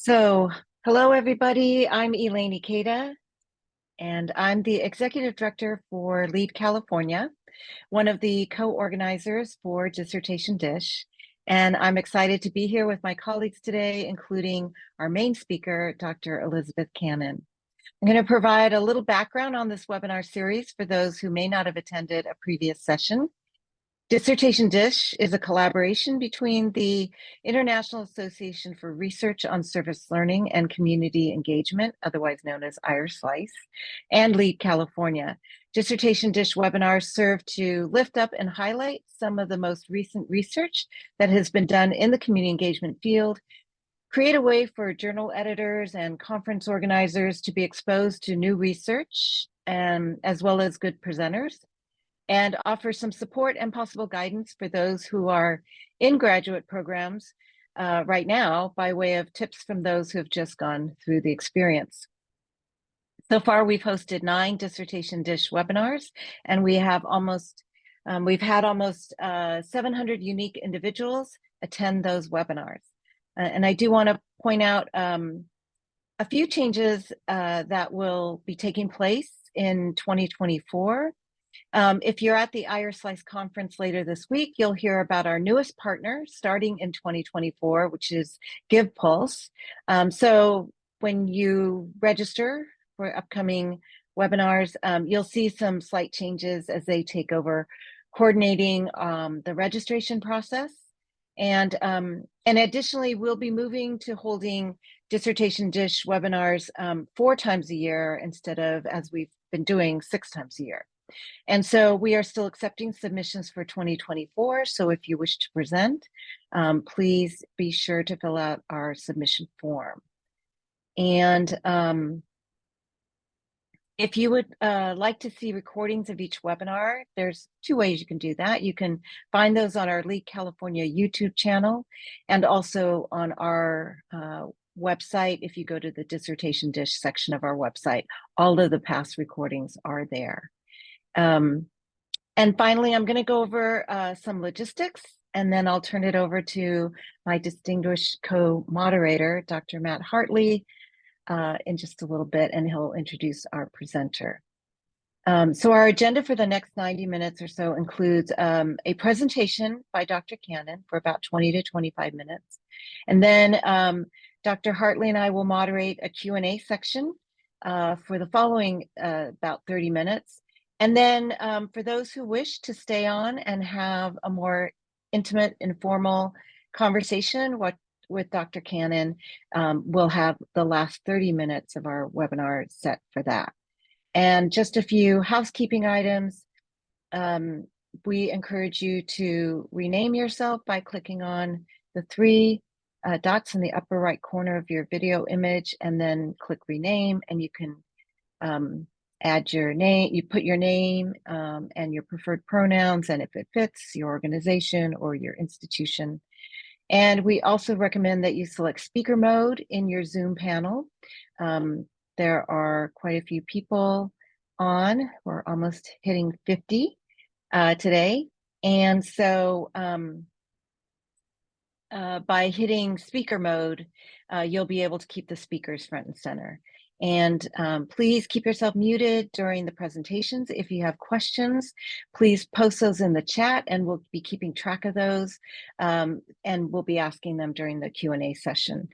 So, hello everybody. I'm Elaine Ikeda, and I'm the Executive Director for Lead California, one of the co-organizers for Dissertation Dish. And I'm excited to be here with my colleagues today, including our main speaker, Dr. Elizabeth Cannon. I'm going to provide a little background on this webinar series for those who may not have attended a previous session. Dissertation Dish is a collaboration between the International Association for Research on Service Learning and Community Engagement, otherwise known as IRSLICE, and Lead California. Dissertation Dish webinars serve to lift up and highlight some of the most recent research that has been done in the community engagement field, create a way for journal editors and conference organizers to be exposed to new research, as well as good presenters, and offer some support and possible guidance for those who are in graduate programs right now by way of tips from those who have just gone through the experience. So far, we've hosted 9 Dissertation Dish webinars, and we've had almost 700 unique individuals attend those webinars. And I do want to point out a few changes that will be taking place in 2024. If you're at the IRSLICE conference later this week, you'll hear about our newest partner starting in 2024, which is GivePulse. So when you register for upcoming webinars, you'll see some slight changes as they take over coordinating the registration process. And additionally, we'll be moving to holding Dissertation Dish webinars 4 times a year instead of, as we've been doing, 6 times a year. And so we are still accepting submissions for 2024. So if you wish to present, please be sure to fill out our submission form. And if you would like to see recordings of each webinar, there's 2 ways you can do that. You can find those on our Lead California YouTube channel and also on our website. If you go to the Dissertation Dish section of our website, all of the past recordings are there. And finally, I'm going to go over some logistics, and then I'll turn it over to my distinguished co-moderator, Dr. Matt Hartley, in just a little bit, and he'll introduce our presenter. So our agenda for the next 90 minutes or so includes a presentation by Dr. Cannon for about 20 to 25 minutes. And then Dr. Hartley and I will moderate a Q&A section for the following about 30 minutes. And then for those who wish to stay on and have a more intimate, informal conversation with Dr. Cannon, we'll have the last 30 minutes of our webinar set for that. And just a few housekeeping items. We encourage you to rename yourself by clicking on the 3 dots in the upper right corner of your video image, and then click rename, and you can add your name, you put your name and your preferred pronouns, and if it fits, your organization or your institution. And we also recommend that you select speaker mode in your Zoom panel. There are quite a few people on. We're almost hitting 50 today. And so by hitting speaker mode, you'll be able to keep the speakers front and center. And please keep yourself muted during the presentations. If you have questions, please post those in the chat, and we'll be keeping track of those. And we'll be asking them during the Q&A session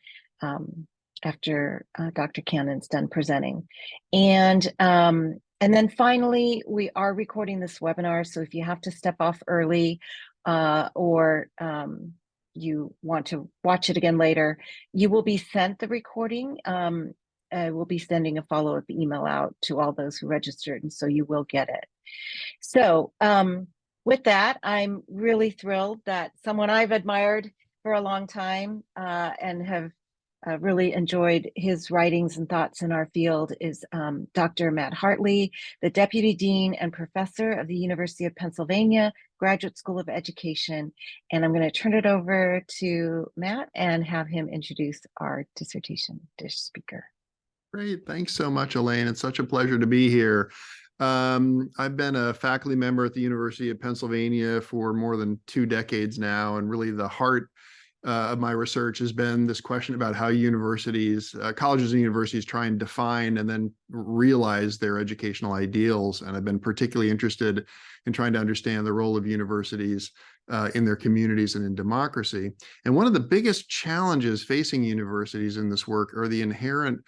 after Dr. Cannon's done presenting. And then finally, we are recording this webinar. So if you have to step off early or you want to watch it again later, you will be sent the recording. We'll be sending a follow-up email out to all those who registered, and so you will get it. So with that, I'm really thrilled that someone I've admired for a long time and have really enjoyed his writings and thoughts in our field is Dr. Matt Hartley, the Deputy Dean and Professor of the University of Pennsylvania Graduate School of Education. And I'm going to turn it over to Matt and have him introduce our Dissertation Dish speaker. Great. Thanks so much, Elaine. It's such a pleasure to be here. I've been a faculty member at the University of Pennsylvania for more than 2 decades now, and really the heart of my research has been this question about how universities, colleges and universities try and define and then realize their educational ideals. And I've been particularly interested in trying to understand the role of universities in their communities and in democracy. And one of the biggest challenges facing universities in this work are the inherent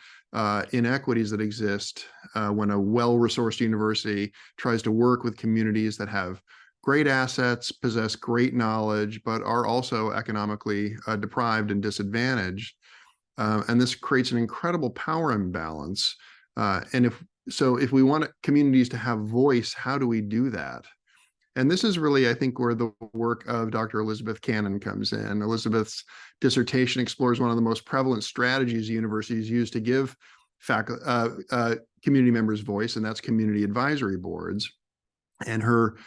inequities that exist when a well-resourced university tries to work with communities that have great assets, possess great knowledge, but are also economically deprived and disadvantaged. And this creates an incredible power imbalance. And if we want communities to have voice, how do we do that? And this is really, I think, where the work of Dr. Elizabeth Cannon comes in. Elizabeth's dissertation explores one of the most prevalent strategies universities use to give community members voice, and that's community advisory boards. And her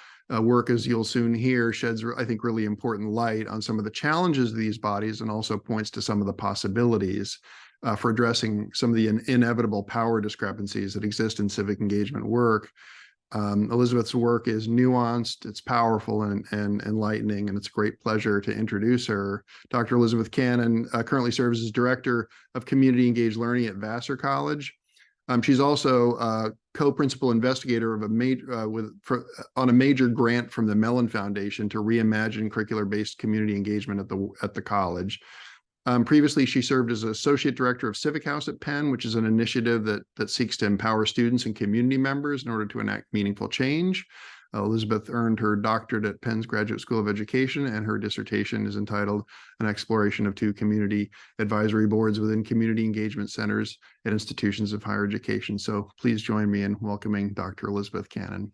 work, as you'll soon hear, sheds, I think, really important light on some of the challenges of these bodies and also points to some of the possibilities for addressing some of the inevitable power discrepancies that exist in civic engagement work. Elizabeth's work is nuanced, it's powerful and enlightening, and it's a great pleasure to introduce her. Dr. Elizabeth Cannon currently serves as Director of Community Engaged Learning at Vassar College. She's also co-principal investigator of on a major grant from the Mellon Foundation to reimagine curricular-based community engagement at the college. Previously, she served as Associate Director of Civic House at Penn, which is an initiative that seeks to empower students and community members in order to enact meaningful change. Elizabeth earned her doctorate at Penn's Graduate School of Education, and her dissertation is entitled An Exploration of Two Community Advisory Boards Within Community Engagement Centers at Institutions of Higher Education. So please join me in welcoming Dr. Elizabeth Cannon.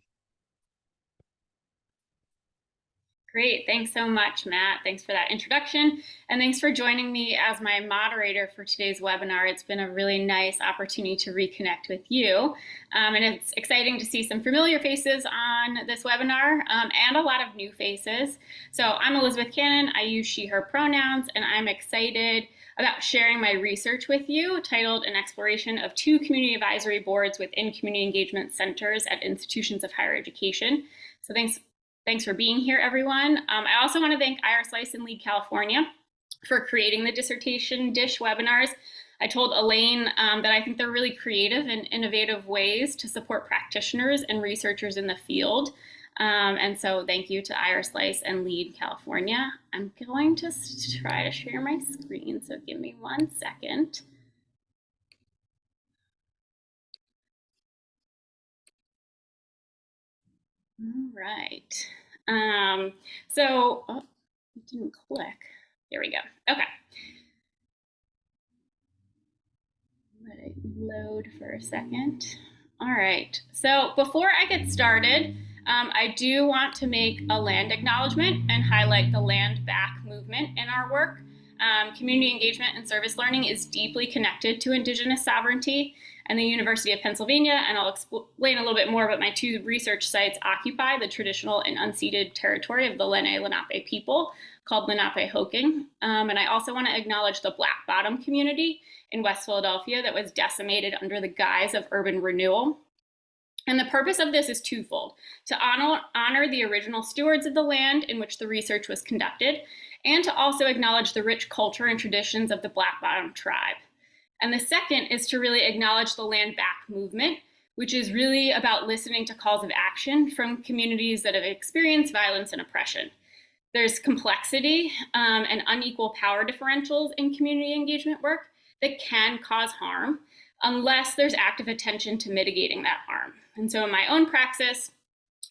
Great. Thanks so much, Matt. Thanks for that introduction. And thanks for joining me as my moderator for today's webinar. It's been a really nice opportunity to reconnect with you. And it's exciting to see some familiar faces on this webinar and a lot of new faces. So I'm Elizabeth Cannon. I use she, her pronouns, and I'm excited about sharing my research with you titled An Exploration of Two Community Advisory Boards Within Community Engagement Centers at Institutions of Higher Education. So Thanks for being here, everyone. I also want to thank IRSlice and Lead California for creating the Dissertation Dish webinars. I told Elaine that I think they're really creative and innovative ways to support practitioners and researchers in the field. And so thank you to IRSlice and Lead California. I'm going to try to share my screen, so give me 1 second. All right. Oh, it didn't click. There we go. Okay. Let it load for a second. All right. So before I get started, I do want to make a land acknowledgement and highlight the land back movement in our work. Community engagement and service learning is deeply connected to Indigenous sovereignty, and the University of Pennsylvania, and I'll explain a little bit more, but my two research sites occupy the traditional and unceded territory of the Lenape people called Lenape-Hoking. And I also want to acknowledge the Black Bottom community in West Philadelphia that was decimated under the guise of urban renewal. And the purpose of this is twofold: to honor the original stewards of the land in which the research was conducted, and to also acknowledge the rich culture and traditions of the Black Bottom tribe. And the second is to really acknowledge the land back movement, which is really about listening to calls of action from communities that have experienced violence and oppression. There's complexity and unequal power differentials in community engagement work that can cause harm unless there's active attention to mitigating that harm. And so in my own praxis,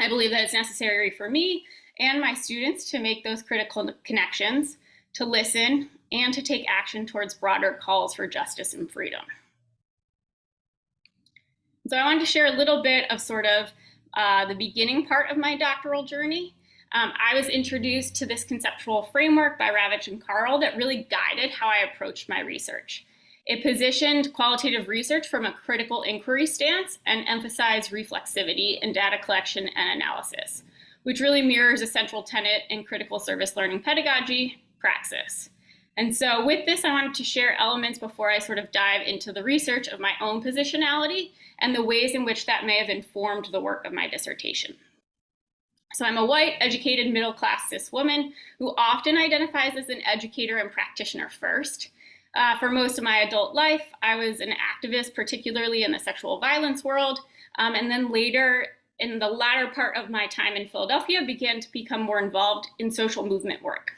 I believe that it's necessary for me and my students to make those critical connections, to listen, and to take action towards broader calls for justice and freedom. So I wanted to share a little bit of sort of the beginning part of my doctoral journey. I was introduced to this conceptual framework by Ravitch and Carl that really guided how I approached my research. It positioned qualitative research from a critical inquiry stance and emphasized reflexivity in data collection and analysis, which really mirrors a central tenet in critical service learning pedagogy, praxis. And so with this, I wanted to share elements before I sort of dive into the research of my own positionality and the ways in which that may have informed the work of my dissertation. So I'm a white, educated, middle-class cis woman who often identifies as an educator and practitioner first. For most of my adult life, I was an activist, particularly in the sexual violence world, and then later, in the latter part of my time in Philadelphia, began to become more involved in social movement work.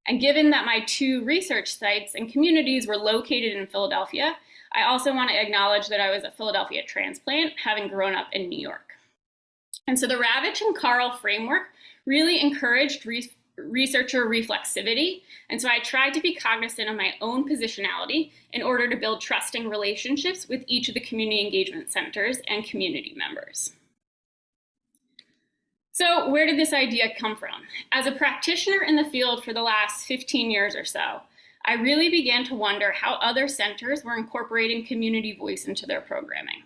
And given that my 2 research sites and communities were located in Philadelphia, I also want to acknowledge that I was a Philadelphia transplant, having grown up in New York. And so the Ravitch and Carl framework really encouraged researcher reflexivity. And so I tried to be cognizant of my own positionality in order to build trusting relationships with each of the community engagement centers and community members. So where did this idea come from? As a practitioner in the field for the last 15 years or so, I really began to wonder how other centers were incorporating community voice into their programming.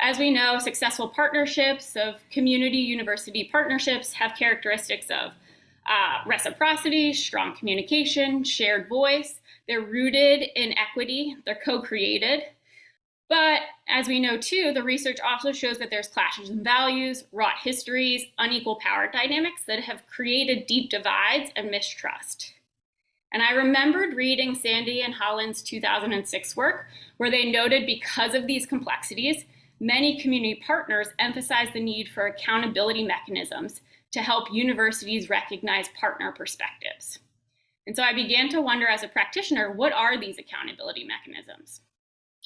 As we know, successful partnerships of community-university partnerships have characteristics of reciprocity, strong communication, shared voice. They're rooted in equity, they're co-created. But as we know too, the research also shows that there's clashes in values, wrought histories, unequal power dynamics that have created deep divides and mistrust. And I remembered reading Sandy and Holland's 2006 work, where they noted because of these complexities, many community partners emphasize the need for accountability mechanisms to help universities recognize partner perspectives. And so I began to wonder as a practitioner, what are these accountability mechanisms?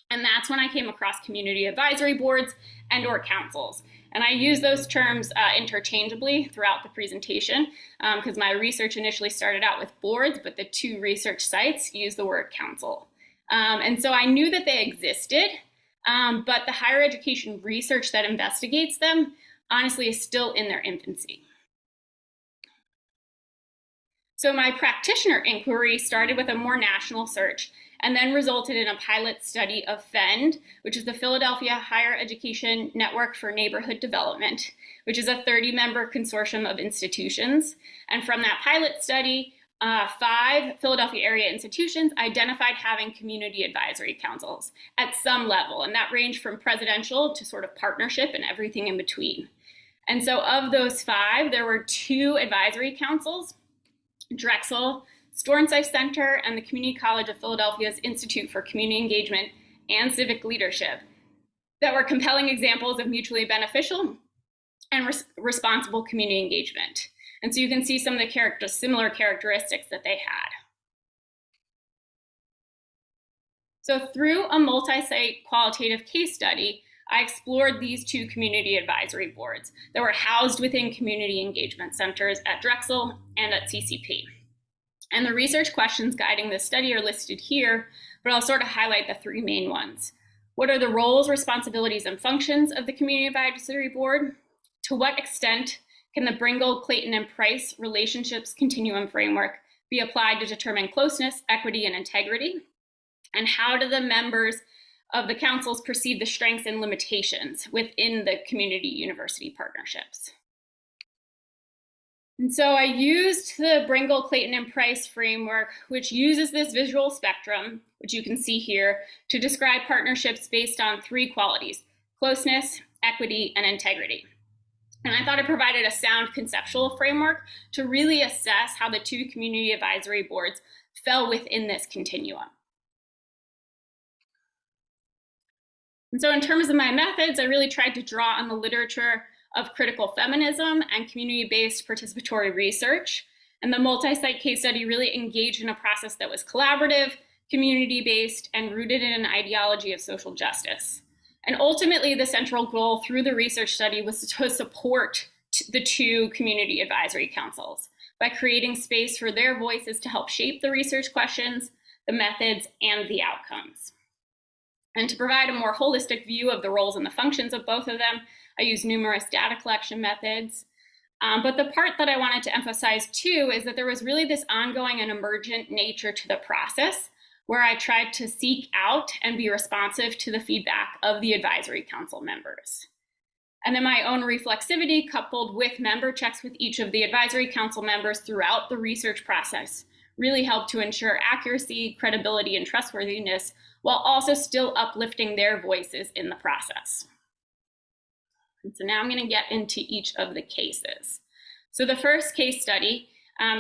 And that's when I came across community advisory boards and/or councils. And I use those terms interchangeably throughout the presentation because my research initially started out with boards, but the 2 research sites use the word council. And so I knew that they existed, but the higher education research that investigates them, honestly, is still in their infancy. So my practitioner inquiry started with a more national search and then resulted in a pilot study of FEND, which is the Philadelphia Higher Education Network for Neighborhood Development, which is a 30-member consortium of institutions. And from that pilot study, 5 Philadelphia area institutions identified having community advisory councils at some level, and that ranged from presidential to sort of partnership and everything in between. And so of those 5, there were 2 advisory councils, Drexel, Stornsife Center, and the Community College of Philadelphia's Institute for Community Engagement and Civic Leadership, that were compelling examples of mutually beneficial and responsible community engagement. And so you can see some of the similar characteristics that they had. So through a multi-site qualitative case study, I explored these 2 community advisory boards that were housed within community engagement centers at Drexel and at CCP. And the research questions guiding this study are listed here, but I'll sort of highlight the 3 main ones. What are the roles, responsibilities, and functions of the Community Advisory Board? To what extent can the Bringle, Clayton, and Price relationships continuum framework be applied to determine closeness, equity, and integrity? And how do the members of the councils perceive the strengths and limitations within the community university partnerships? And so I used the Bringle, Clayton, and Price framework, which uses this visual spectrum, which you can see here, to describe partnerships based on 3 qualities: closeness, equity, and integrity. And I thought it provided a sound conceptual framework to really assess how the 2 community advisory boards fell within this continuum. And so in terms of my methods, I really tried to draw on the literature of critical feminism and community-based participatory research. And the multi-site case study really engaged in a process that was collaborative, community-based, and rooted in an ideology of social justice. And ultimately, the central goal through the research study was to support the 2 community advisory councils by creating space for their voices to help shape the research questions, the methods, and the outcomes. And to provide a more holistic view of the roles and the functions of both of them, I used numerous data collection methods. But the part that I wanted to emphasize too is that there was really this ongoing and emergent nature to the process, where I tried to seek out and be responsive to the feedback of the advisory council members. And then my own reflexivity, coupled with member checks with each of the advisory council members throughout the research process, really helped to ensure accuracy, credibility, and trustworthiness, while also still uplifting their voices in the process. And so now I'm going to get into each of the cases. So the first case study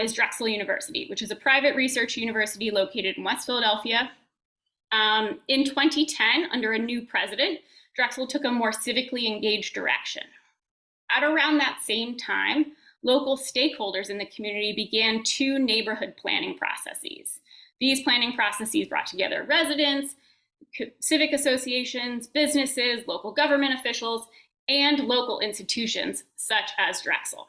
is Drexel University, which is a private research university located in West Philadelphia. In 2010, under a new president, Drexel took a more civically engaged direction. At around that same time, local stakeholders in the community began 2 neighborhood planning processes. These planning processes brought together residents, civic associations, businesses, local government officials, and local institutions such as Drexel.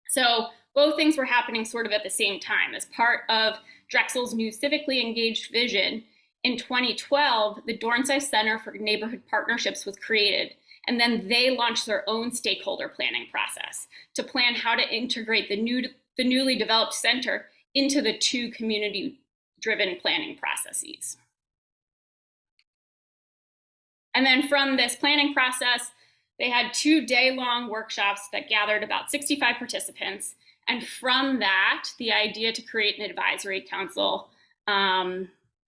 So both things were happening sort of at the same time. As part of Drexel's new civically engaged vision, in 2012, the Dornsife Center for Neighborhood Partnerships was created, and then they launched their own stakeholder planning process to plan how to integrate the newly developed center into the 2 community-driven planning processes. And then from this planning process, they had 2 day-long workshops that gathered about 65 participants. And from that, the idea to create an advisory council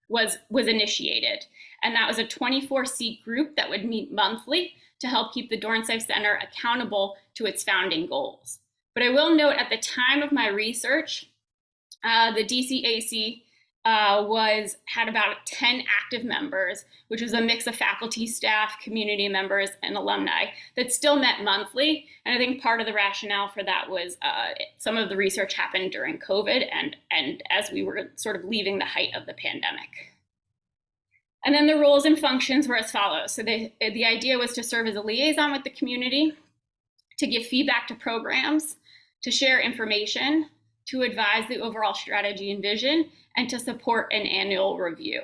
was initiated. And that was a 24-seat group that would meet monthly to help keep the Dornsife Center accountable to its founding goals. But I will note, at the time of my research, the DCAC had about 10 active members, which was a mix of faculty, staff, community members, and alumni that still met monthly. And I think part of the rationale for that was some of the research happened during COVID and as we were sort of leaving the height of the pandemic. And then the roles and functions were as follows. So the idea was to serve as a liaison with the community, to give feedback to programs, to share information, to advise the overall strategy and vision, and to support an annual review.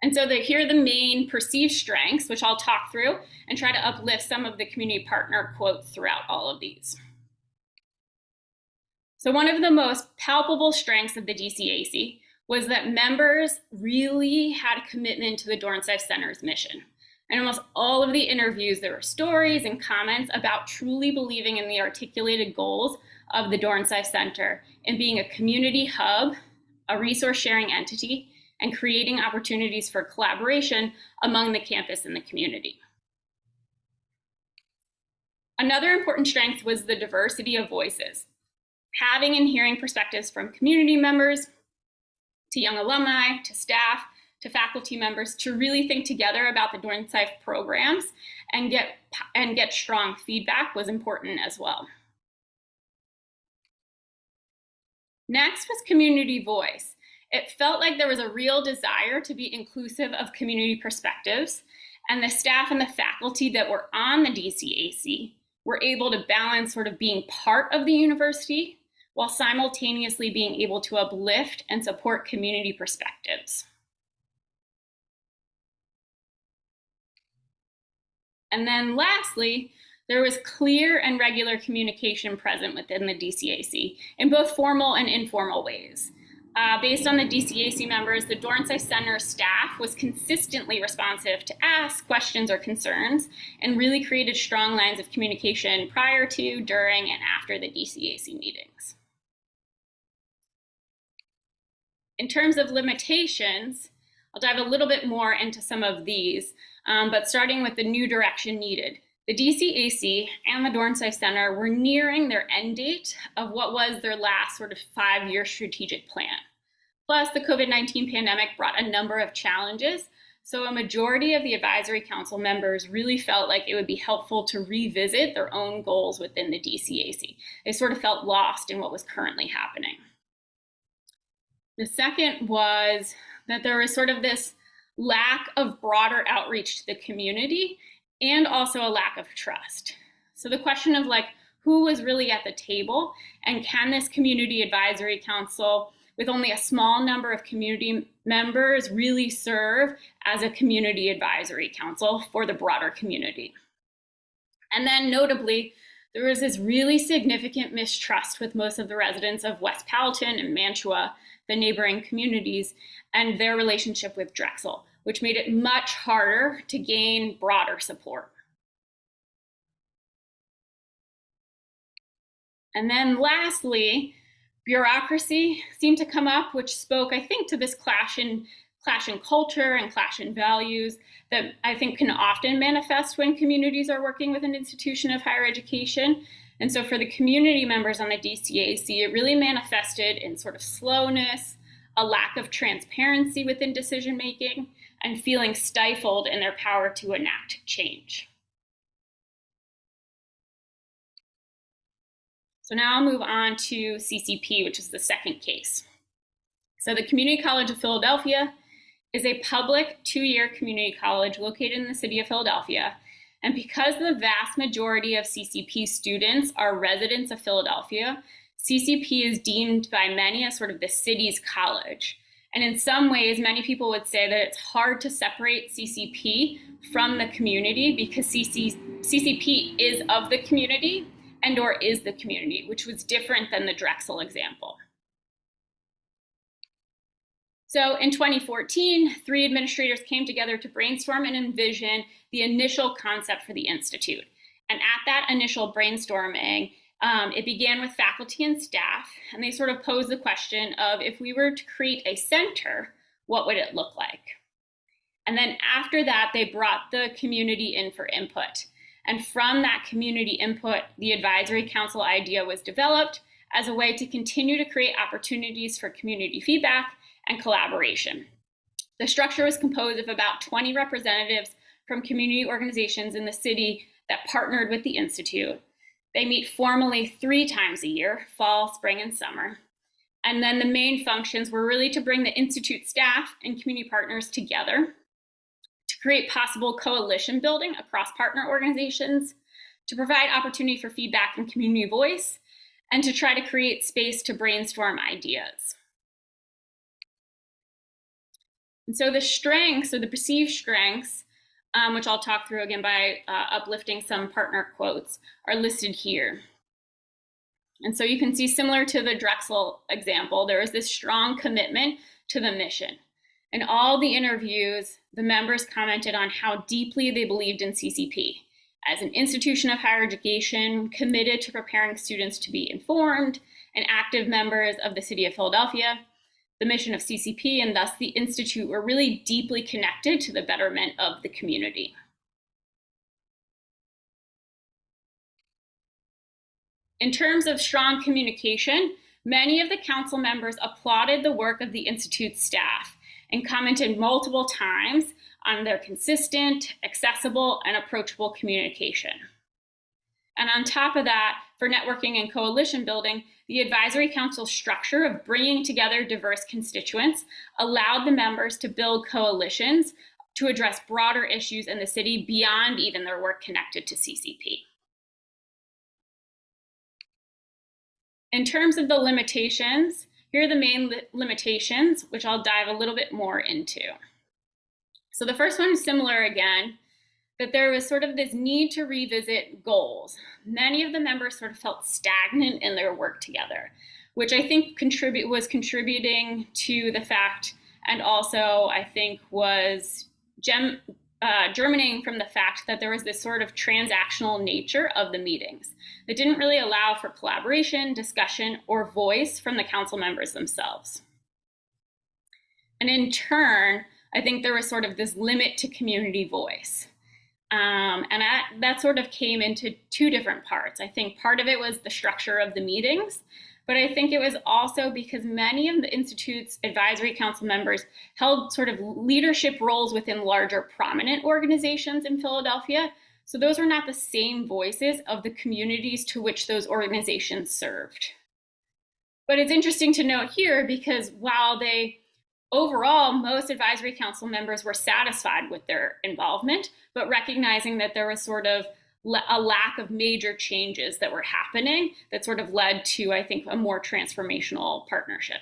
And so here are the main perceived strengths, which I'll talk through and try to uplift some of the community partner quotes throughout all of these. So one of the most palpable strengths of the DCAC was that members really had a commitment to the Dornsife Center's mission. In almost all of the interviews, there were stories and comments about truly believing in the articulated goals of the Dornsife Center and being a community hub, a resource sharing entity, and creating opportunities for collaboration among the campus and the community. Another important strength was the diversity of voices. Having and hearing perspectives from community members, to young alumni, to staff, to faculty members, to really think together about the Dornsife programs and get strong feedback was important as well. Next was community voice. It felt like there was a real desire to be inclusive of community perspectives, and the staff and the faculty that were on the DCAC were able to balance sort of being part of the university while simultaneously being able to uplift and support community perspectives. And then lastly, there was clear and regular communication present within the DCAC in both formal and informal ways. Based on the DCAC members, the Dornsife Center staff was consistently responsive to ask questions or concerns and really created strong lines of communication prior to, during, and after the DCAC meetings. In terms of limitations, I'll dive a little bit more into some of these, but starting with the new direction needed. The DCAC and the Dornsife Center were nearing their end date of what was their last sort of 5-year strategic plan. Plus, the COVID-19 pandemic brought a number of challenges, so a majority of the advisory council members really felt like it would be helpful to revisit their own goals within the DCAC. They sort of felt lost in what was currently happening. The second was that there was sort of this lack of broader outreach to the community and also a lack of trust. So the question of like, who was really at the table, and can this community advisory council with only a small number of community members really serve as a community advisory council for the broader community? And then notably, there was this really significant mistrust with most of the residents of West Powelton and Mantua, the neighboring communities, and their relationship with Drexel, which made it much harder to gain broader support. And then lastly, bureaucracy seemed to come up, which spoke, I think, to this clash in clash in culture and clash in values that I think can often manifest when communities are working with an institution of higher education. And so for the community members on the DCAC, it really manifested in sort of slowness, a lack of transparency within decision making, and feeling stifled in their power to enact change. So now I'll move on to CCP, which is the second case. So the Community College of Philadelphia is a public 2-year community college located in the city of Philadelphia. And because the vast majority of CCP students are residents of Philadelphia, CCP is deemed by many as sort of the city's college. And in some ways, many people would say that it's hard to separate CCP from the community because CCP is of the community and or is the community, which was different than the Drexel example. So in 2014, 3 administrators came together to brainstorm and envision the initial concept for the Institute. And at that initial brainstorming, it began with faculty and staff, and they sort of posed the question of, if we were to create a center, what would it look like? And then after that, they brought the community in for input. And from that community input, the advisory council idea was developed as a way to continue to create opportunities for community feedback and collaboration. The structure was composed of about 20 representatives from community organizations in the city that partnered with the Institute. They meet formally 3 times a year, fall, spring, and summer. And then the main functions were really to bring the Institute staff and community partners together, to create possible coalition building across partner organizations, to provide opportunity for feedback and community voice, and to try to create space to brainstorm ideas. And so the strengths, or the perceived strengths, which I'll talk through again by uplifting some partner quotes, are listed here. And so you can see, similar to the Drexel example, there is this strong commitment to the mission. In all the interviews, the members commented on how deeply they believed in CCP as an institution of higher education committed to preparing students to be informed and active members of the city of Philadelphia. The mission of CCP and thus the Institute were really deeply connected to the betterment of the community. In terms of strong communication, many of the council members applauded the work of the Institute's staff and commented multiple times on their consistent, accessible, and approachable communication. And on top of that, for networking and coalition building, the advisory council structure of bringing together diverse constituents allowed the members to build coalitions to address broader issues in the city beyond even their work connected to CCP. In terms of the limitations, here are the main limitations, which I'll dive a little bit more into. So the first one is similar again, that there was sort of this need to revisit goals. Many of the members sort of felt stagnant in their work together, which I think was contributing to the fact, and also I think was germinating from the fact that there was this sort of transactional nature of the meetings that didn't really allow for collaboration, discussion, or voice from the council members themselves. And in turn, I think there was sort of this limit to community voice. And that sort of came into 2 different parts. I think part of it was the structure of the meetings, but I think it was also because many of the Institute's advisory council members held sort of leadership roles within larger prominent organizations in Philadelphia. So those were not the same voices of the communities to which those organizations served. But it's interesting to note here because while overall, most advisory council members were satisfied with their involvement, but recognizing that there was sort of a lack of major changes that were happening that sort of led to, I think, a more transformational partnership.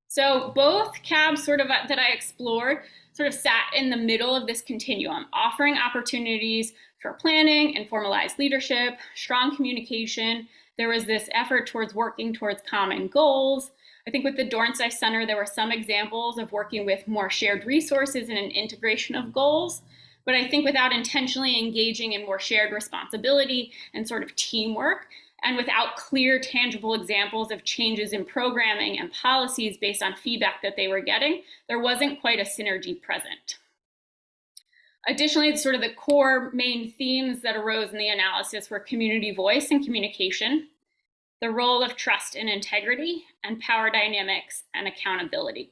So both CABs that I explored sort of sat in the middle of this continuum, offering opportunities for planning and formalized leadership, strong communication. There was this effort towards working towards common goals. I think with the Dornsife Center, there were some examples of working with more shared resources and an integration of goals. But I think without intentionally engaging in more shared responsibility and sort of teamwork, And without clear, tangible examples of changes in programming and policies based on feedback that they were getting, there wasn't quite a synergy present. Additionally, sort of the core main themes that arose in the analysis were community voice and communication, the role of trust and integrity, and power dynamics and accountability.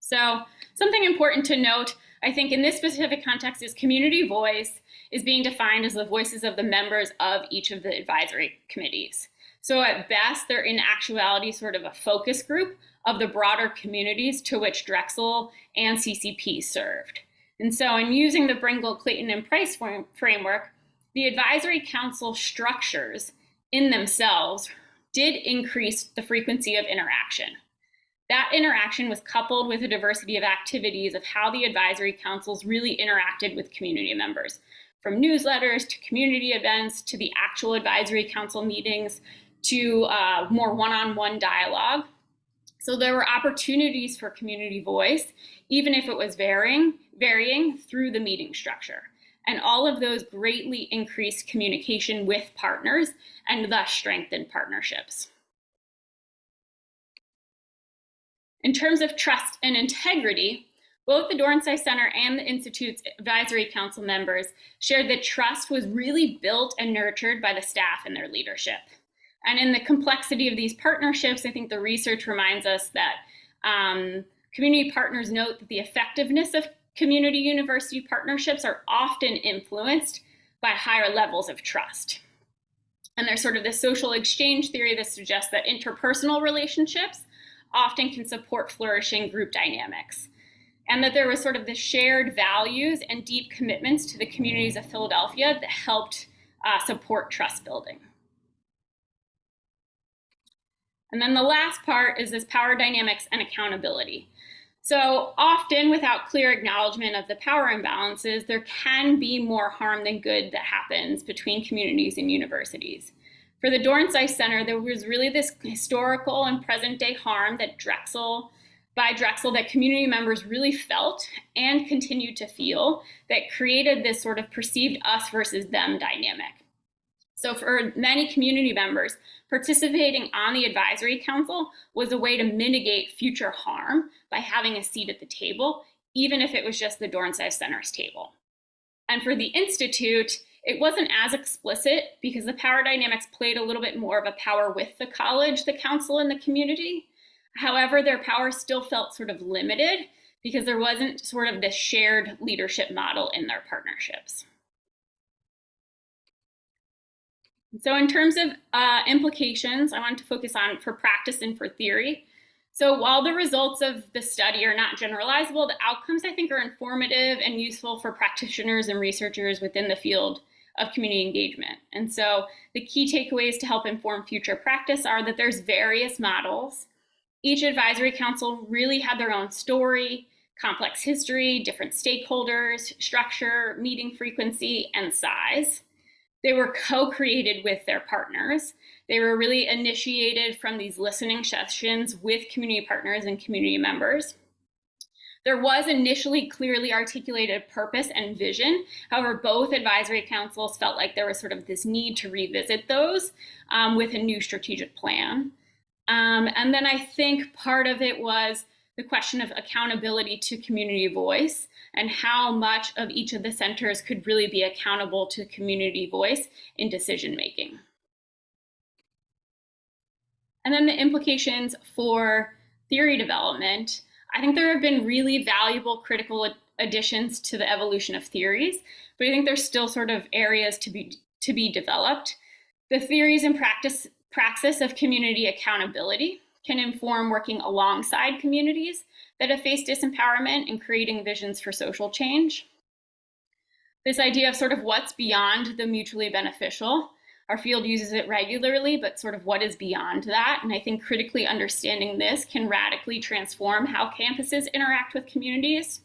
So something important to note, I think in this specific context, is community voice is being defined as the voices of the members of each of the advisory committees. So at best, they're in actuality sort of a focus group of the broader communities to which Drexel and CCP served. And so in using the Bringle, Clayton, and Price framework, the advisory council structures in themselves did increase the frequency of interaction. That interaction was coupled with a diversity of activities of how the advisory councils really interacted with community members, from newsletters to community events to the actual advisory council meetings to more one-on-one dialogue. So there were opportunities for community voice, even if it was varying through the meeting structure. And all of those greatly increased communication with partners and thus strengthened partnerships. In terms of trust and integrity, both the Dornsife Center and the Institute's advisory council members shared that trust was really built and nurtured by the staff and their leadership. And in the complexity of these partnerships, I think the research reminds us that community partners note that the effectiveness of community university partnerships are often influenced by higher levels of trust. And there's sort of this social exchange theory that suggests that interpersonal relationships often can support flourishing group dynamics, and that there was sort of the shared values and deep commitments to the communities of Philadelphia that helped support trust building. And then the last part is this power dynamics and accountability. So often, without clear acknowledgement of the power imbalances, there can be more harm than good that happens between communities and universities. For the Dornsife Center, there was really this historical and present day harm that Drexel that community members really felt and continued to feel that created this sort of perceived us versus them dynamic. So for many community members, participating on the advisory council was a way to mitigate future harm by having a seat at the table, even if it was just the Dornsife Center's table. And for the Institute, it wasn't as explicit because the power dynamics played a little bit more of a power with the college, the council, and the community. However, their power still felt sort of limited because there wasn't sort of this shared leadership model in their partnerships. So in terms of implications, I want to focus on for practice and for theory. So while the results of the study are not generalizable, the outcomes I think are informative and useful for practitioners and researchers within the field of community engagement. And so the key takeaways to help inform future practice are that there's various models. Each advisory council really had their own story, complex history, different stakeholders, structure, meeting frequency, and size. They were co-created with their partners. They were really initiated from these listening sessions with community partners and community members. There was initially clearly articulated purpose and vision. However, both advisory councils felt like there was sort of this need to revisit those with a new strategic plan. And then I think part of it was the question of accountability to community voice and how much of each of the centers could really be accountable to community voice in decision making. And then the implications for theory development. I think there have been really valuable critical additions to the evolution of theories, but I think there's still sort of areas to be developed. The theories and praxis of community accountability can inform working alongside communities that have faced disempowerment and creating visions for social change. This idea of sort of what's beyond the mutually beneficial. Our field uses it regularly, but sort of what is beyond that. And I think critically understanding this can radically transform how campuses interact with communities.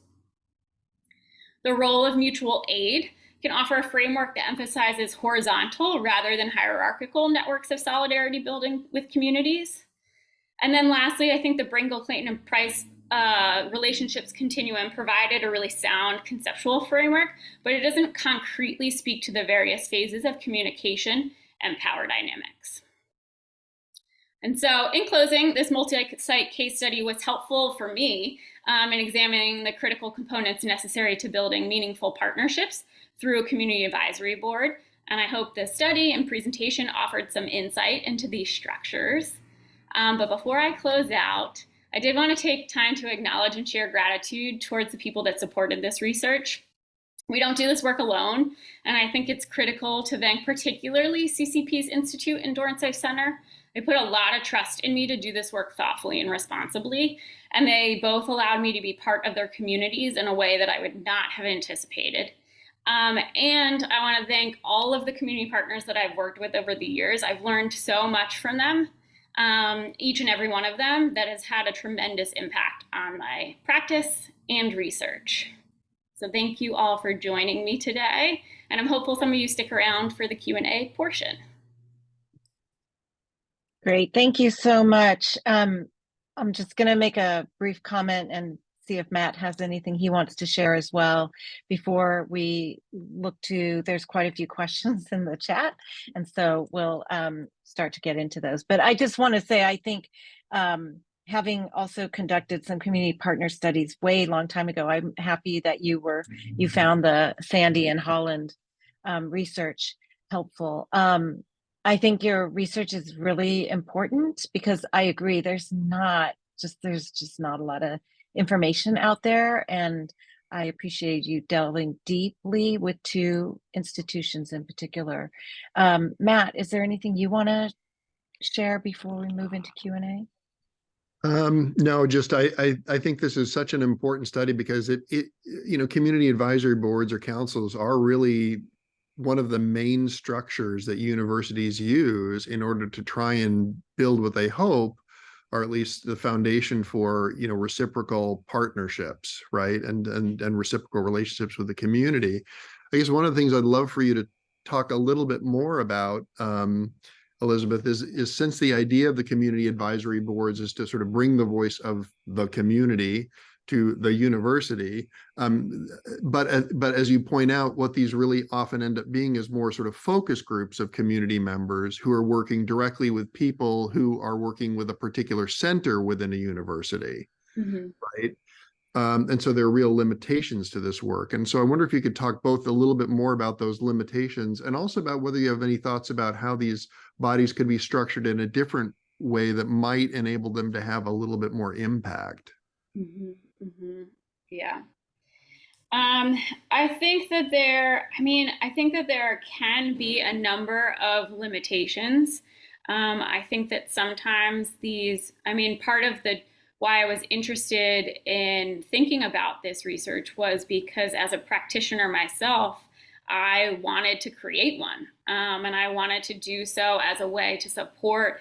The role of mutual aid can offer a framework that emphasizes horizontal rather than hierarchical networks of solidarity building with communities. And then lastly, I think the Bringle, Clayton, and Price relationships continuum provided a really sound conceptual framework, but it doesn't concretely speak to the various phases of communication and power dynamics. And so in closing, this multi-site case study was helpful for me in examining the critical components necessary to building meaningful partnerships through a community advisory board. And I hope this study and presentation offered some insight into these structures. But before I close out, I did want to take time to acknowledge and share gratitude towards the people that supported this research. We don't do this work alone, and I think it's critical to thank particularly CCP's Institute and Dorrance Center. They put a lot of trust in me to do this work thoughtfully and responsibly, and they both allowed me to be part of their communities in a way that I would not have anticipated. And I want to thank all of the community partners that I've worked with over the years. I've learned so much from them, each and every one of them, that has had a tremendous impact on my practice and research. So thank you all for joining me today, and I'm hopeful some of you stick around for the Q&A portion. Great, thank you so much. I'm just going to make a brief comment and see if Matt has anything he wants to share as well before we look to, there's quite a few questions in the chat, and so we'll start to get into those. But I just want to say, I think having also conducted some community partner studies way long time ago, I'm happy that you found the Sandy and Holland research helpful. I think your research is really important because I agree, there's just not a lot of information out there, and I appreciate you delving deeply with two institutions in particular. Matt, is there anything you want to share before we move into Q&A? No, just I think this is such an important study because it community advisory boards or councils are really one of the main structures that universities use in order to try and build what they hope, or at least the foundation for, reciprocal partnerships, right? And reciprocal relationships with the community. I guess one of the things I'd love for you to talk a little bit more about, Elizabeth, is since the idea of the community advisory boards is to sort of bring the voice of the community to the university, but as you point out, what these really often end up being is more sort of focus groups of community members who are working directly with people who are working with a particular center within a university, right? And so there are real limitations to this work. And so I wonder if you could talk both a little bit more about those limitations and also about whether you have any thoughts about how these bodies could be structured in a different way that might enable them to have a little bit more impact. Yeah. I think that there can be a number of limitations. I think that sometimes part of why I was interested in thinking about this research was because as a practitioner myself, I wanted to create one. And I wanted to do so as a way to support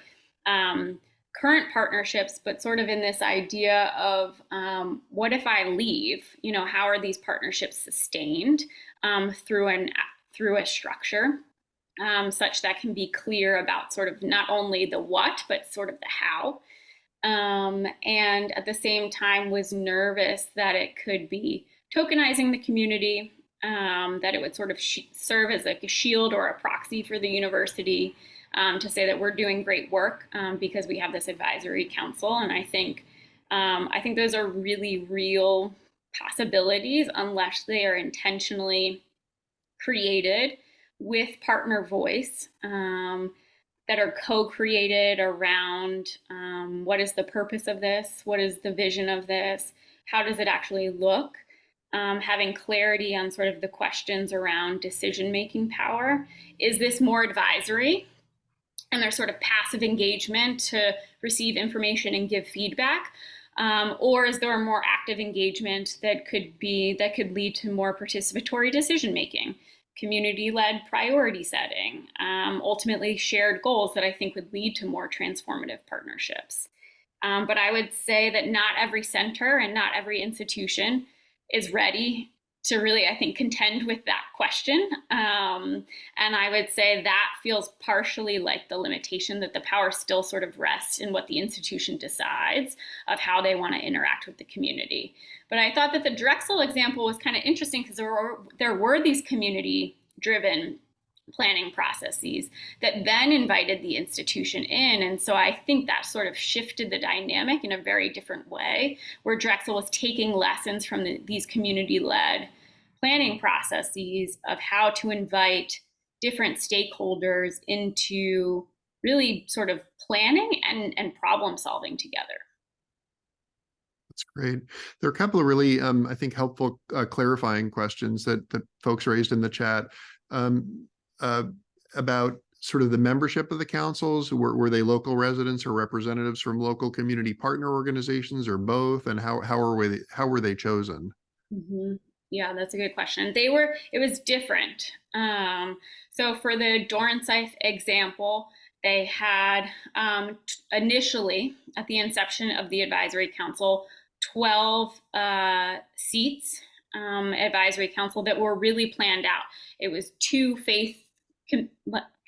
current partnerships, but sort of in this idea of what if I leave? How are these partnerships sustained through a structure such that can be clear about sort of not only the what, but sort of the how. And at the same time was nervous that it could be tokenizing the community, that it would sort of serve as like a shield or a proxy for the university, to say that we're doing great work because we have this advisory council. And I think those are really real possibilities unless they are intentionally created with partner voice, that are co-created around what is the purpose of this? What is the vision of this? How does it actually look? Having clarity on sort of the questions around decision-making power. Is this more advisory? And there's sort of passive engagement to receive information and give feedback, or is there a more active engagement that could lead to more participatory decision making, community-led priority setting, ultimately shared goals that I think would lead to more transformative partnerships. But I would say that not every center and not every institution is ready to really, I think, contend with that question. And I would say that feels partially like the limitation, that the power still sort of rests in what the institution decides of how they want to interact with the community. But I thought that the Drexel example was kind of interesting because there were these community-driven planning processes that then invited the institution in. And so I think that sort of shifted the dynamic in a very different way, where Drexel was taking lessons from these community-led planning processes of how to invite different stakeholders into really sort of planning and problem solving together. That's great. There are a couple of really, I think, helpful clarifying questions that folks raised in the chat about sort of the membership of the councils. Were they local residents or representatives from local community partner organizations, or both? And how were they chosen? Mm-hmm. Yeah, that's a good question. It was different. So for the Dornsife example, they had initially, at the inception of the advisory council, 12 seats, advisory council, that were really planned out. It was 2 faith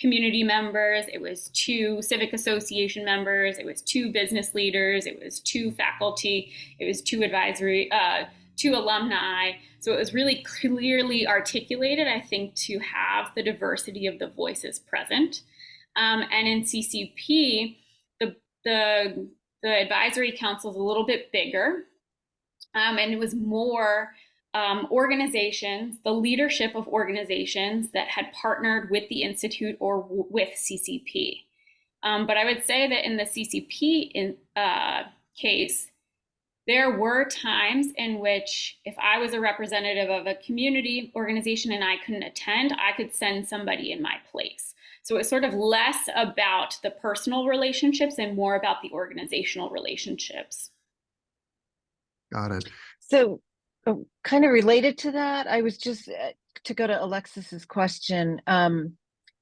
community members, it was 2 civic association members, it was 2 business leaders, it was 2 faculty, it was 2 advisory, 2 alumni. So it was really clearly articulated, I think, to have the diversity of the voices present. And in CCP, the advisory council is a little bit bigger, and it was more organizations, the leadership of organizations that had partnered with the Institute or with CCP. But I would say that in the CCP case, there were times in which, if I was a representative of a community organization and I couldn't attend, I could send somebody in my place. So it's sort of less about the personal relationships and more about the organizational relationships. Got it. So kind of related to that, I was just to go to Alexis's question.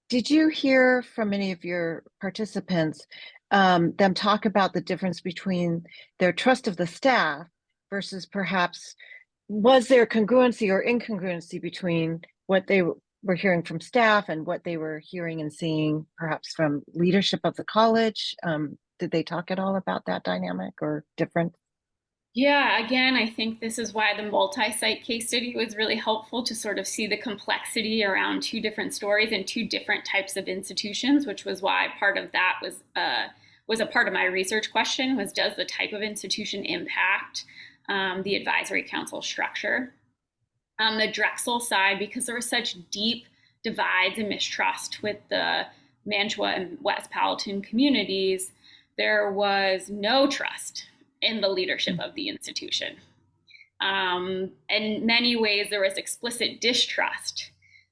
Did you hear from any of your participants them talk about the difference between their trust of the staff versus perhaps was there congruency or incongruency between what they were hearing from staff and what they were hearing and seeing perhaps from leadership of the college? Did they talk at all about that dynamic or difference? Yeah, again, I think this is why the multi-site case study was really helpful, to sort of see the complexity around 2 different stories and 2 different types of institutions, which was why part of that was a part of my research question, was does the type of institution impact the advisory council structure? On the Drexel side, because there were such deep divides and mistrust with the Mantua and West Powhatan communities, there was no trust in the leadership of the institution. In many ways, there was explicit distrust.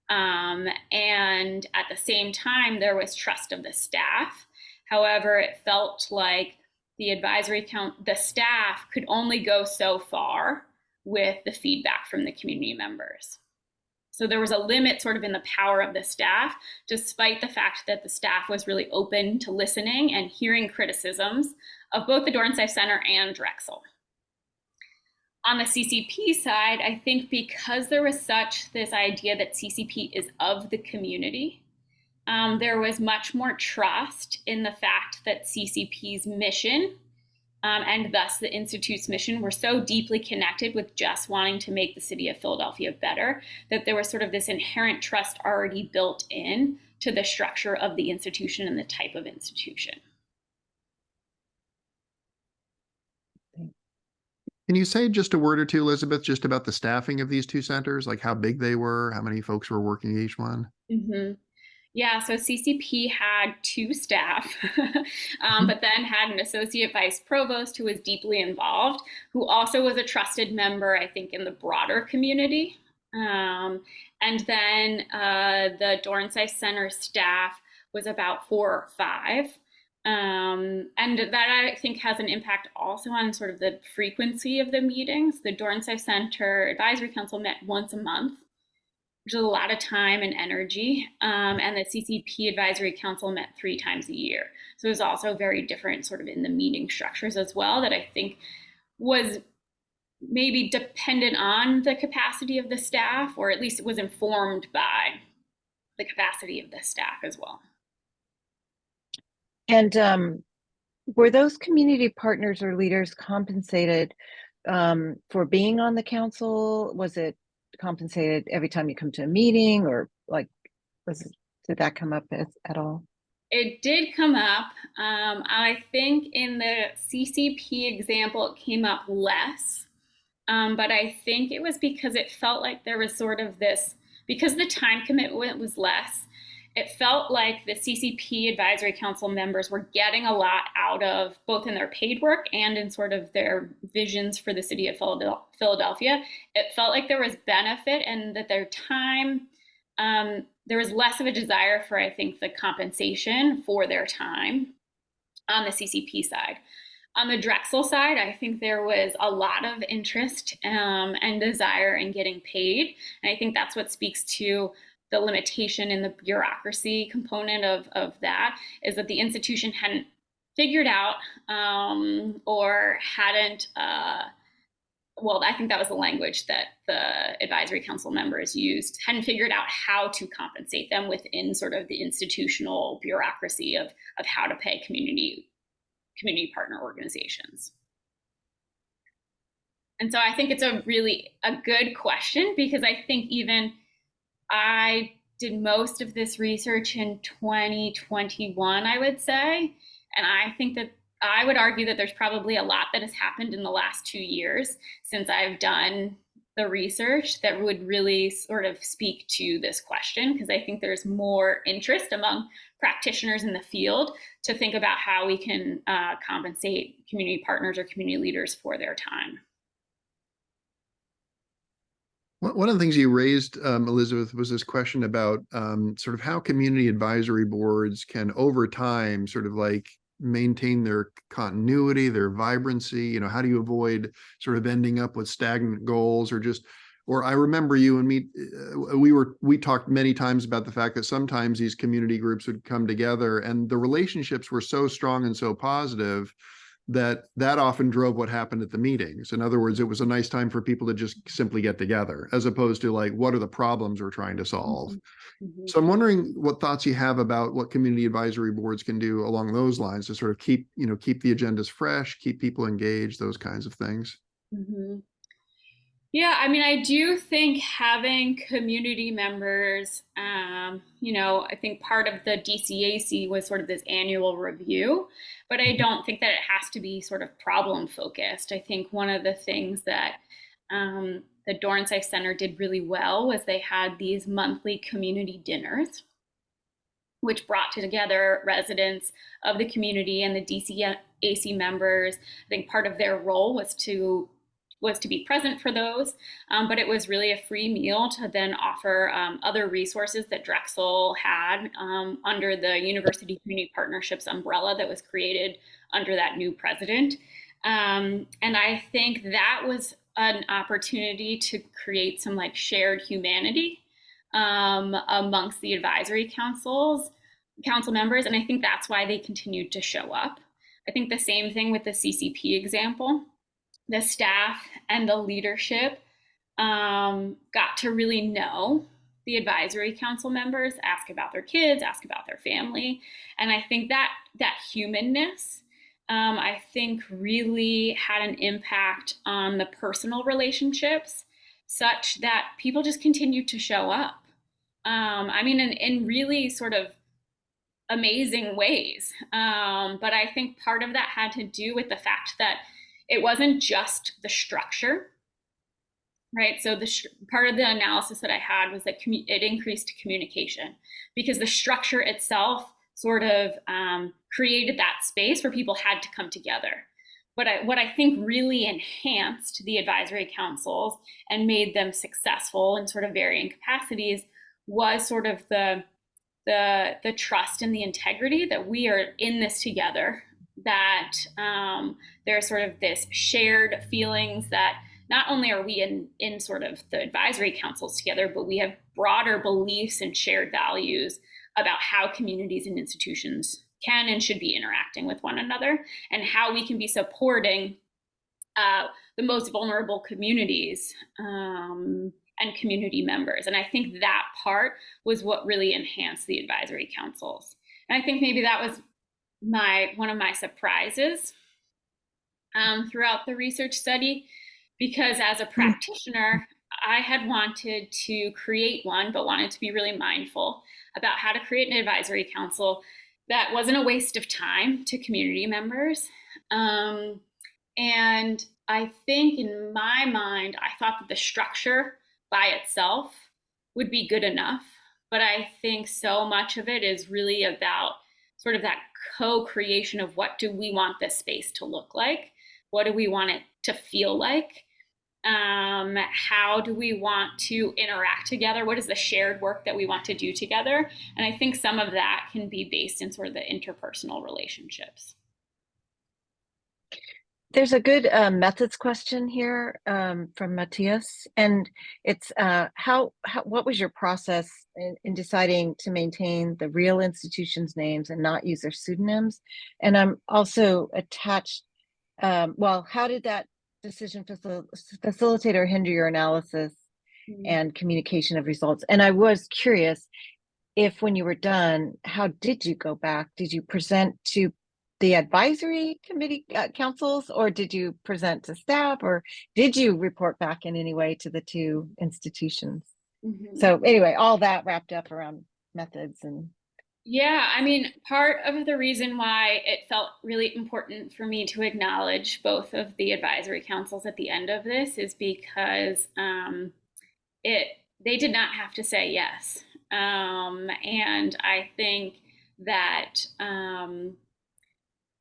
And at the same time, there was trust of the staff. However, it felt like the staff could only go so far with the feedback from the community members. So there was a limit sort of in the power of the staff, despite the fact that the staff was really open to listening and hearing criticisms of both the Dornsife Center and Drexel. On the CCP side, I think because there was such this idea that CCP is of the community, there was much more trust in the fact that CCP's mission and thus the Institute's mission were so deeply connected with just wanting to make the city of Philadelphia better, that there was sort of this inherent trust already built in to the structure of the institution and the type of institution. Can you say just a word or two, Elizabeth, just about the staffing of these 2 centers, like how big they were, how many folks were working each one? Mm-hmm. Yeah, so CCP had 2 staff, but then had an associate vice provost who was deeply involved, who also was a trusted member, I think, in the broader community. And then the Dornsife Center staff was about 4 or 5. And that, I think, has an impact also on sort of the frequency of the meetings. The Dornsife Center Advisory Council met once a month, which is a lot of time and energy. And the CCP Advisory Council met 3 times a year. So it was also very different sort of in the meeting structures as well, that I think was maybe dependent on the capacity of the staff, or at least it was informed by the capacity of the staff as well. And were those community partners or leaders compensated for being on the council? Was it compensated every time you come to a meeting, or like, Did that come up at all? It did come up. I think in the CCP example, it came up less. But I think it was because it felt like there was sort of this, because the time commitment was less, it felt like the CCP advisory council members were getting a lot out of both in their paid work and in sort of their visions for the city of Philadelphia. It felt like there was benefit and that their time, there was less of a desire for, I think, the compensation for their time on the CCP side. On the Drexel side, I think there was a lot of interest and desire in getting paid. And I think that's what speaks to the limitation in the bureaucracy component of that, is that the institution hadn't figured out or hadn't, well, I think that was the language that the advisory council members used, hadn't figured out how to compensate them within sort of the institutional bureaucracy of how to pay community partner organizations. And so I think it's a good question, because I think even I did most of this research in 2021, I would say. And I think that I would argue that there's probably a lot that has happened in the last 2 years since I've done the research that would really sort of speak to this question, because I think there's more interest among practitioners in the field to think about how we can compensate community partners or community leaders for their time. One of the things you raised, Elizabeth, was this question about sort of how community advisory boards can, over time, sort of like maintain their continuity, their vibrancy. You know, how do you avoid sort of ending up with stagnant goals, or I remember you and me, we talked many times about the fact that sometimes these community groups would come together and the relationships were so strong and so positive that often drove what happened at the meetings. In other words, it was a nice time for people to just simply get together, as opposed to like, what are the problems we're trying to solve? Mm-hmm. So I'm wondering what thoughts you have about what community advisory boards can do along those lines to sort of keep the agendas fresh, keep people engaged, those kinds of things. Mm-hmm. Yeah, I mean, I do think having community members, I think part of the DCAC was sort of this annual review, but I don't think that it has to be sort of problem focused. I think one of the things that the Dornsife Center did really well was they had these monthly community dinners, which brought together residents of the community and the DCAC members. I think part of their role was to be present for those, but it was really a free meal to then offer other resources that Drexel had under the University Community Partnerships umbrella that was created under that new president. And I think that was an opportunity to create some like shared humanity amongst the advisory council members. And I think that's why they continued to show up. I think the same thing with the CCP example. The staff and the leadership got to really know the advisory council members, ask about their kids, ask about their family. And I think that humanness, I think really had an impact on the personal relationships such that people just continued to show up. I mean, in really sort of amazing ways. But I think part of that had to do with the fact that it wasn't just the structure, right? So part of the analysis that I had was that it increased communication, because the structure itself sort of created that space where people had to come together. What I think really enhanced the advisory councils and made them successful in sort of varying capacities was sort of the trust and the integrity that we are in this together, that there's sort of this shared feelings that not only are we in sort of the advisory councils together, but we have broader beliefs and shared values about how communities and institutions can and should be interacting with one another, and how we can be supporting the most vulnerable communities and community members. And I think that part was what really enhanced the advisory councils. And I think maybe that was one of my surprises throughout the research study, because as a practitioner, I had wanted to create one, but wanted to be really mindful about how to create an advisory council that wasn't a waste of time to community members. And I think in my mind, I thought that the structure by itself would be good enough. But I think so much of it is really about sort of that co-creation of what do we want this space to look like? What do we want it to feel like? How do we want to interact together? What is the shared work that we want to do together? And I think some of that can be based in sort of the interpersonal relationships. There's a good methods question here from Matthias, and it's what was your process in deciding to maintain the real institutions' names and not use their pseudonyms? And I'm also attached, how did that decision facilitate or hinder your analysis and communication of results? And I was curious if when you were done, how did you go back? Did you present to the advisory committee councils, or did you present to staff, or did you report back in any way to the two institutions? So anyway, all that wrapped up around methods. And yeah, I mean, part of the reason why it felt really important for me to acknowledge both of the advisory councils at the end of this is because they did not have to say yes. And I think that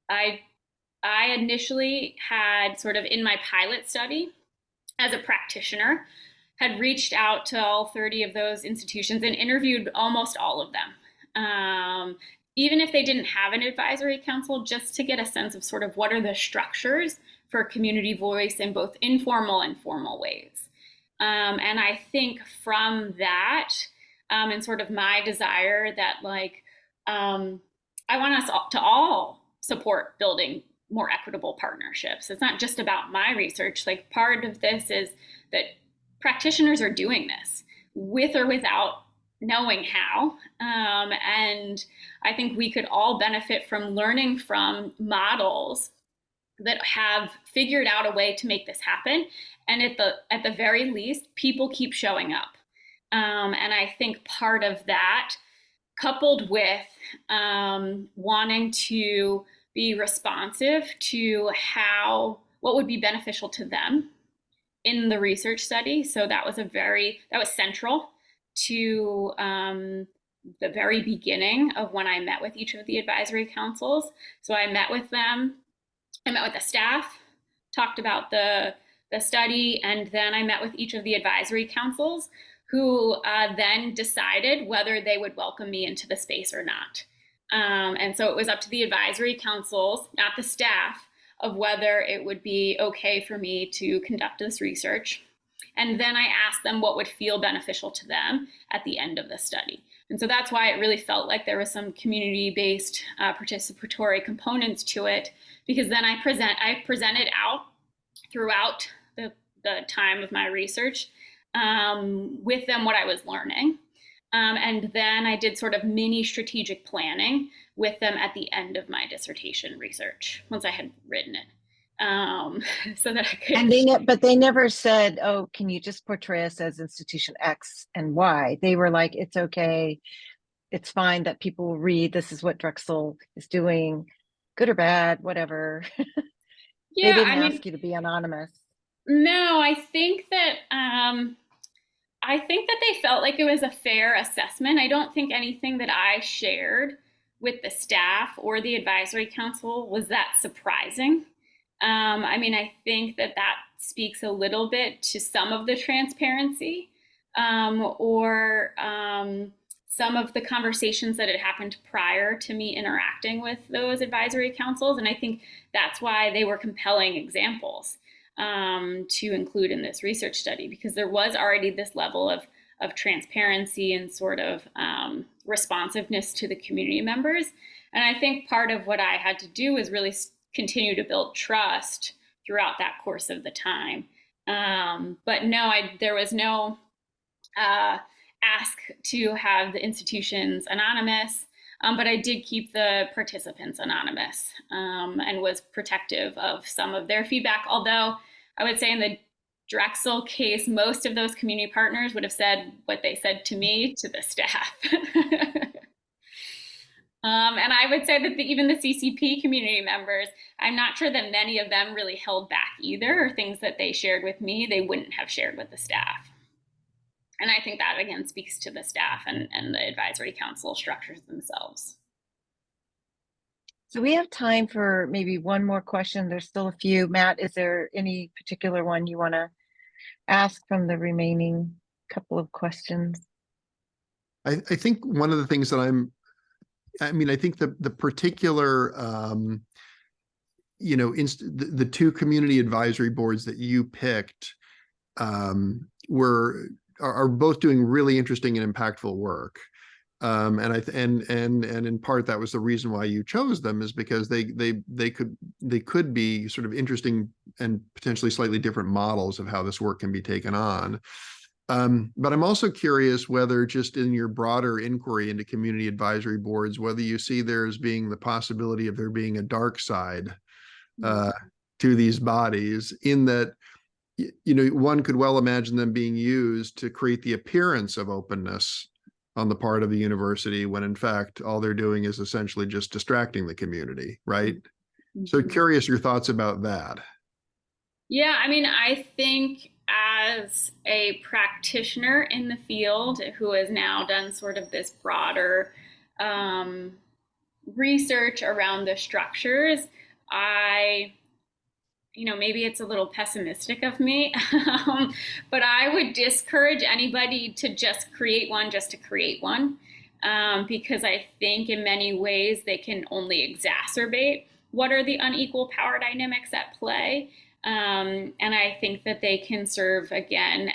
I initially had sort of in my pilot study as a practitioner had reached out to all 30 of those institutions and interviewed almost all of them. Even if they didn't have an advisory council, just to get a sense of sort of what are the structures for community voice in both informal and formal ways. And I think from that, and sort of my desire that I want us to all support building more equitable partnerships. It's not just about my research. Like, part of this is that practitioners are doing this with or without knowing how. And I think we could all benefit from learning from models that have figured out a way to make this happen. And at the very least, people keep showing up. And I think part of that, coupled with wanting to be responsive to what would be beneficial to them in the research study. So that was central to the very beginning of when I met with each of the advisory councils. So I met with them, I met with the staff, talked about the study, and then I met with each of the advisory councils, who then decided whether they would welcome me into the space or not. And so it was up to the advisory councils, not the staff, of whether it would be okay for me to conduct this research. And then I asked them what would feel beneficial to them at the end of the study. And so that's why it really felt like there was some community-based participatory components to it, because then I presented out throughout the time of my research with them what I was learning. And then I did sort of mini strategic planning with them at the end of my dissertation research, once I had written it. So that I could. But they never said, "Oh, can you just portray us as institution X and Y?" They were like, "It's okay, it's fine that people will read. This is what Drexel is doing, good or bad, whatever." Yeah, they didn't ask you to be anonymous. No, I think that they felt like it was a fair assessment. I don't think anything that I shared with the staff or the advisory council was that surprising. I think that speaks a little bit to some of the transparency or some of the conversations that had happened prior to me interacting with those advisory councils. And I think that's why they were compelling examples to include in this research study, because there was already this level of transparency and sort of responsiveness to the community members. And I think part of what I had to do was really continue to build trust throughout that course of the time. But no, there was no ask to have the institutions anonymous, but I did keep the participants anonymous and was protective of some of their feedback. Although I would say in the Drexel case, most of those community partners would have said what they said to me to the staff. And I would say that even the CCP community members, I'm not sure that many of them really held back either, or things that they shared with me, they wouldn't have shared with the staff. And I think that, again, speaks to the staff and the advisory council structures themselves. So we have time for maybe one more question. There's still a few. Matt, is there any particular one you want to ask from the remaining couple of questions? I think one of the things that I think the particular, the two community advisory boards that you picked are both doing really interesting and impactful work. And in part that was the reason why you chose them, is because they could be sort of interesting and potentially slightly different models of how this work can be taken on. But I'm also curious whether, just in your broader inquiry into community advisory boards, whether you see there as being the possibility of there being a dark side to these bodies, in that, one could well imagine them being used to create the appearance of openness on the part of the university, when in fact all they're doing is essentially just distracting the community, right? Mm-hmm. So curious your thoughts about that. Yeah, I mean, I think as a practitioner in the field who has now done sort of this broader research around the structures, maybe it's a little pessimistic of me, but I would discourage anybody to just create one just to create one, because I think in many ways they can only exacerbate what are the unequal power dynamics at play. And I think that they can serve, again,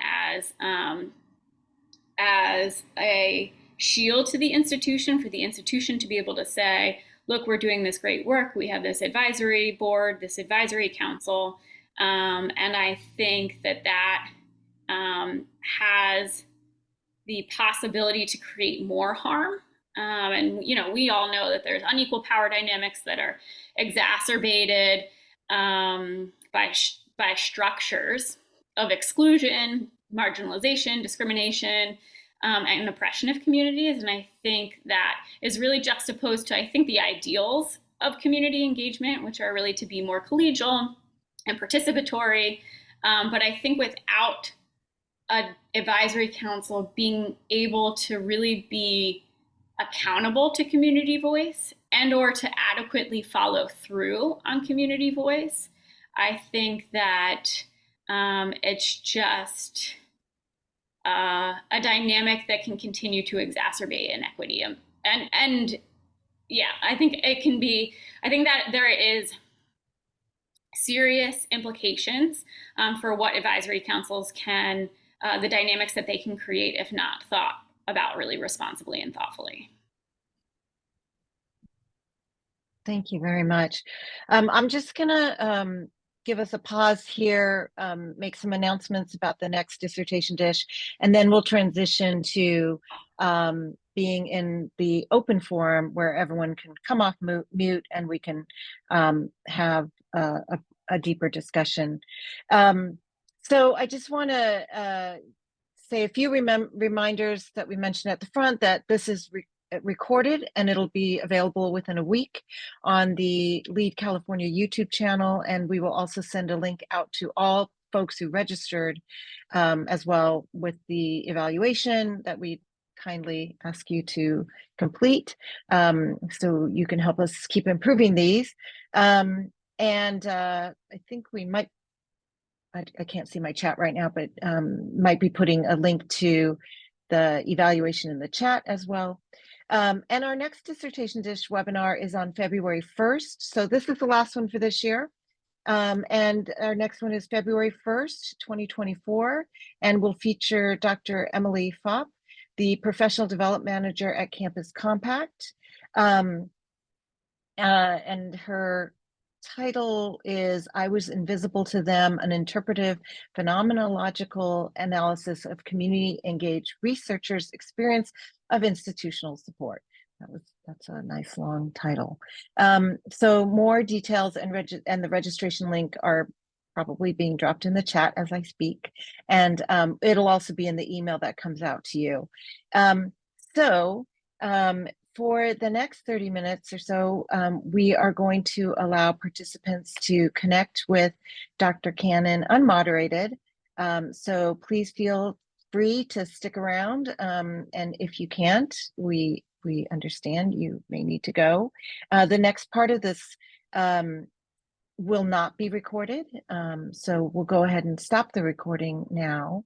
as a shield to the institution, for the institution to be able to say, look, we're doing this great work. We have this advisory board, this advisory council. And I think that has the possibility to create more harm. And, we all know that there's unequal power dynamics that are exacerbated by structures of exclusion, marginalization, discrimination, and oppression of communities. And I think that is really juxtaposed to, I think, the ideals of community engagement, which are really to be more collegial and participatory. But I think without an advisory council being able to really be accountable to community voice and or to adequately follow through on community voice, I think that it's just a dynamic that can continue to exacerbate inequity. And yeah, I think that there is serious implications for what advisory councils can, the dynamics that they can create if not thought about really responsibly and thoughtfully. Thank you very much. I'm just gonna give us a pause here, make some announcements about the next dissertation dish, and then we'll transition to being in the open forum where everyone can come off mute and we can have a deeper discussion. So I just want to say a few reminders that we mentioned at the front, that this is recorded and it'll be available within a week on the Lead California YouTube channel, and we will also send a link out to all folks who registered as well with the evaluation that we kindly ask you to complete, so you can help us keep improving these. And I think we might, I can't see my chat right now, but might be putting a link to the evaluation in the chat as well. And our next Dissertation Dish webinar is on February 1st. So this is the last one for this year. And our next one is February 1st, 2024, and will feature Dr. Emily Fopp, the Professional Development Manager at Campus Compact. And her title is "I Was Invisible to Them, an interpretive phenomenological analysis of community engaged researchers' experience of institutional support." That's a nice long title. So more details and the registration link are probably being dropped in the chat as I speak. And it'll also be in the email that comes out to you. For the next 30 minutes or so, we are going to allow participants to connect with Dr. Cannon unmoderated. So please feel free to stick around. And if you can't, we understand you may need to go. The next part of this will not be recorded. So we'll go ahead and stop the recording now.